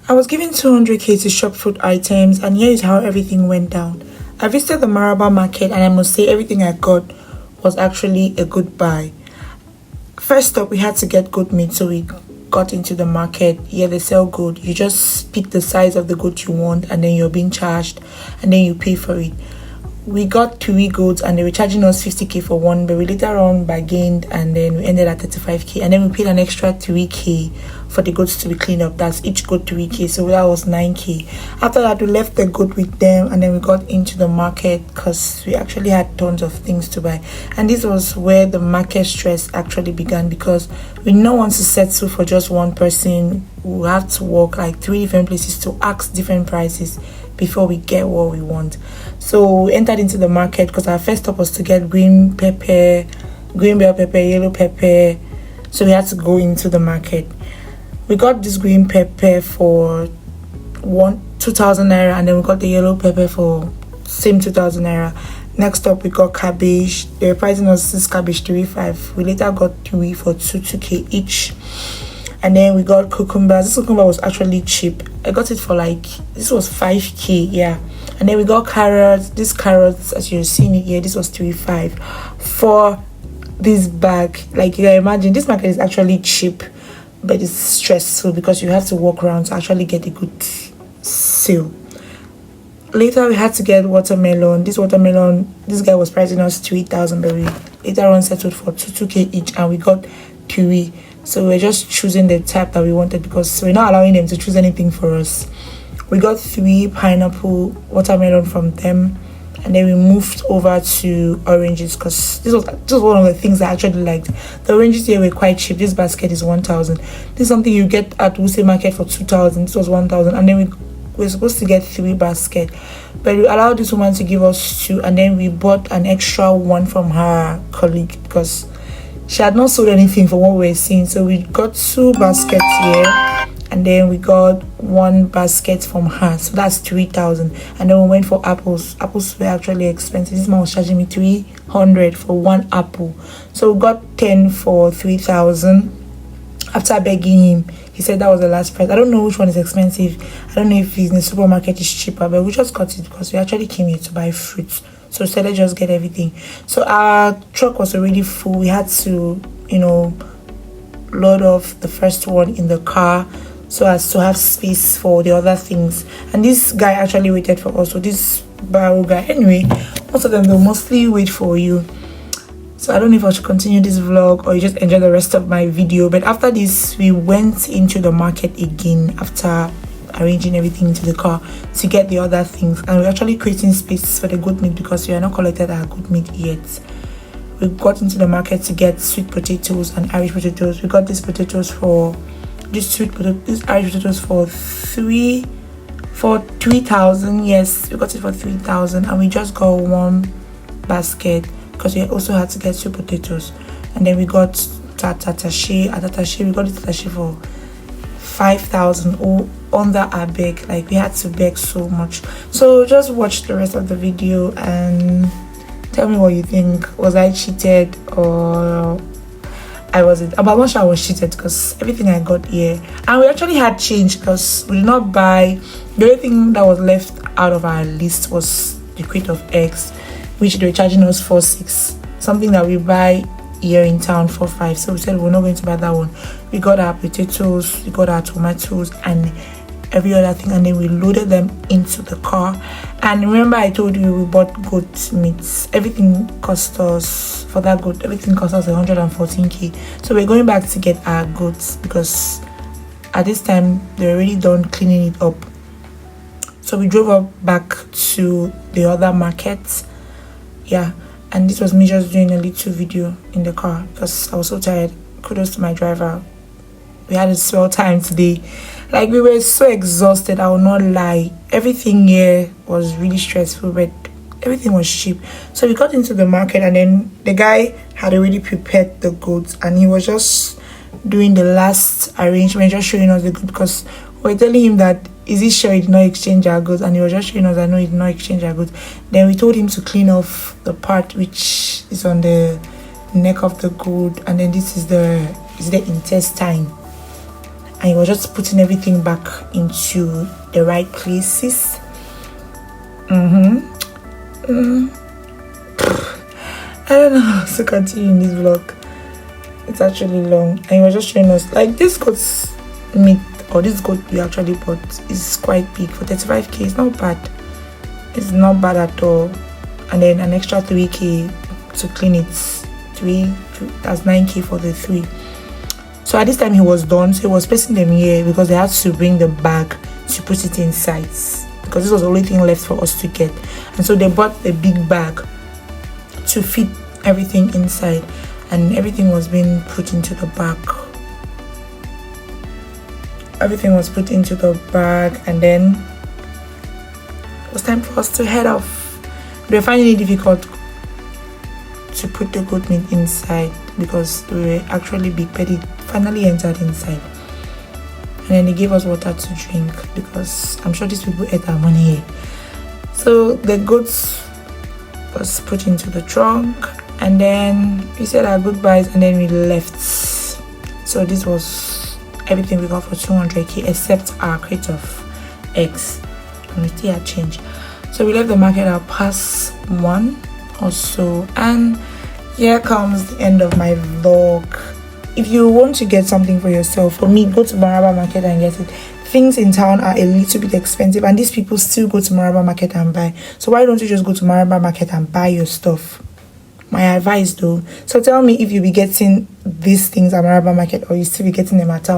I was given 200k to shop food items, and here is how everything went down. I visited the Maraba Market, and I must say everything I got was actually a good buy. First up, we had to get goat meat, so we got into the market. Yeah, they sell goat. You just pick the size of the goat you want, and then you're being charged, and then you pay for it. We got 3 goats, and they were charging us 50k for one, but we later on bargained, and then we ended at 35k, and then we paid an extra 3k for the goats to be cleaned up. That's each goat 3k, so that was 9k. After that, we left the goat with them, and then we got into the market because we actually had tons of things to buy. And this was where the market stress actually began, because we no want to settle for just one person. We have to walk like 3 different places to ask different prices before we get what we want. So we entered into the market because our first stop was to get green pepper, green bell pepper, yellow pepper. So we had to go into the market. We got this green pepper for 2,000 naira, and then we got the yellow pepper for same 2,000 naira. Next up, we got cabbage. They were pricing us this cabbage 3.5. We later got 3 for 2k each. And then we got cucumbers. This cucumber was actually cheap. I got it for like, this was 5k, yeah. And then we got carrots. These carrots, as you're seeing it here, this was 3.5 for this bag. Like, you can imagine, this market is actually cheap, but it's stressful because you have to walk around to actually get a good sale. Later, we had to get watermelon. This watermelon, this guy was pricing us 3,000, but we later on settled for 2k each, and we got 3. So we're just choosing the type that we wanted because we're not allowing them to choose anything for us. We got 3 pineapple watermelon from them, and then we moved over to oranges because this was one of the things I actually liked. The oranges here were quite cheap. This basket is 1,000. This is something you get at Wuse Market for 2,000. This was 1,000, and then we were supposed to get 3 baskets, but we allowed this woman to give us 2, and then we bought an extra 1 from her colleague because she had not sold anything for what we were seeing. So we got 2 baskets here, and then we got 1 basket from her, so that's 3,000. And then we went for apples. Apples were actually expensive. This man was charging me 300 for 1 apple, so we got 10 for 3,000. After begging him, he said that was the last price. I don't know which one is expensive. I don't know if in the supermarket is cheaper, but we just got it because we actually came here to buy fruits. So we said let's just get everything. So our truck was already full. We had to, load off the first one in the car so as to have space for the other things. And this guy actually waited for us. So this barrel guy, anyway, most of them, they'll mostly wait for you. So I don't know if I should continue this vlog or you just enjoy the rest of my video. But after this, we went into the market again after arranging everything into the car to get the other things, and we're actually creating space for the goat meat because we are not collected our goat meat yet. We got into the market to get sweet potatoes and Irish potatoes. We got these potatoes for these Irish potatoes for 3,000. Yes, we got it for 3,000, and we just got 1 basket because we also had to get 2 potatoes. And then we got tatashe. At tatashe, we got the tatashe for 5,000 or under our beg. Like, we had to beg so much. So just watch the rest of the video and tell me what you think. Was I cheated or I wasn't? I'm not sure I was cheated because everything I got here, and we actually had change because we did not buy. The only thing that was left out of our list was the crate of eggs, which they were charging us 4.6, something that we buy here in town 4.5. So we said we're not going to buy that one. We got our potatoes, we got our tomatoes, and every other thing, and then we loaded them into the car. And remember I told you we bought goat meats. Everything cost us, for that goat, everything cost us 114k. So we're going back to get our goats because at this time they're already done cleaning it up. So we drove up back to the other market. Yeah, and this was me just doing a little video in the car because I was so tired. Kudos to my driver. We had a swell time today. Like, we were so exhausted, I will not lie. Everything here was really stressful, but everything was cheap. So we got into the market, and then the guy had already prepared the goods, and he was just doing the last arrangement, just showing us the goods, because we were telling him that, is he sure he did not exchange our goods? And he was just showing us that no, he did not exchange our goods. Then we told him to clean off the part which is on the neck of the good, and then this is the intestine. and he was just putting everything back into the right places. I don't know how to continue in this vlog. It's actually long, and he was just showing us like this goat's meat, or this goat we actually bought, is quite big for 35k. It's not bad. It's not bad at all. And then an extra 3k to clean it. That's 9k for the 3. So at this time he was done, so he was placing them here because they had to bring the bag to put it inside, because this was the only thing left for us to get. And so they bought a big bag to fit everything inside, and everything was being put into the bag. Everything was put into the bag, and then it was time for us to head off. We were finding it difficult to put the goat meat inside because we were actually big, but it finally entered inside. And then they gave us water to drink because I'm sure these people ate our money here. So the goats was put into the trunk, and then we said our goodbyes, and then we left. So this was everything we got for 200k except our crate of eggs, and we still had change. So we left the market at past 1 or so, and here comes the end of my vlog. If you want to get something for yourself, for me, go to Maraba Market and get it. Things in town are a little bit expensive, and these people still go to Maraba Market and buy. So why don't you just go to Maraba Market and buy your stuff? My advice though. So tell me if you'll be getting these things at Maraba Market, or you still be getting them at town.